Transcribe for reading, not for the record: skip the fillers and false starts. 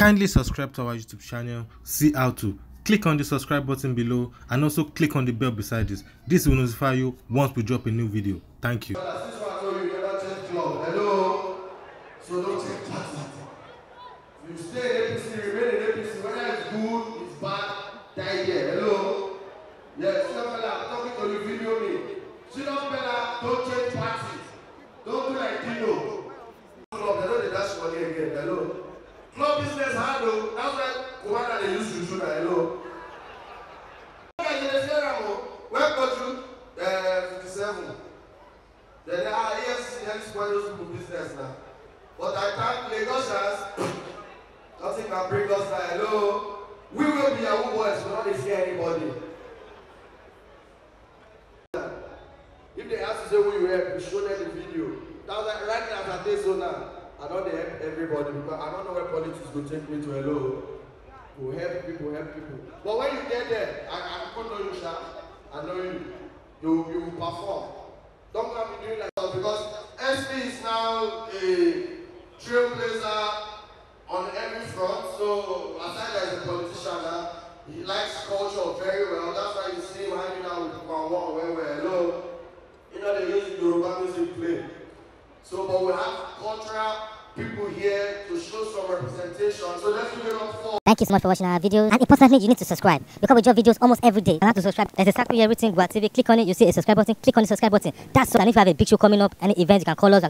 Kindly subscribe to our YouTube channel, see how to. Click on the subscribe button below and also click on the bell beside this. This will notify you once we drop a new video. Thank you. Hello. So don't take party. You stay in APC, remain in APC. Whether it's good, it's bad, die there. Hello. Yes, I'm talking to you, video me. Don't change parties. Don't do like Dino. Club, they know they dash money again. Hello. Club business hard though. That's why Kumana they used to shoot. Hello. Where got you? 57. Then yes, those people business now. But I thank Lagosians. Nothing can bring us down. Hello. We will be our boys, we're not fear anybody. If they ask to say who you help, you show them the video. That's like right now as I so now. I don't help everybody because I don't know where politics will take me to. Hello. We'll help people, But when you get there, I don't know you, Sha. I know you. You will perform. Don't come be doing like that because SP is now a trailblazer on every front. So aside as a politician now, he likes culture very well. That's why you see him hanging out with Kwanwan where we're hello. You know they use Yoruba music play. So but we have cultural people here to show some representation. So let's give it up for. Thank you so much for watching our videos. And importantly, you need to subscribe because we drop videos almost every day. You have to subscribe. There's exactly everything. Gua TV. Click on it. You see a subscribe button. Click on the subscribe button. That's so. And if you have a big show coming up, any event, you can call us.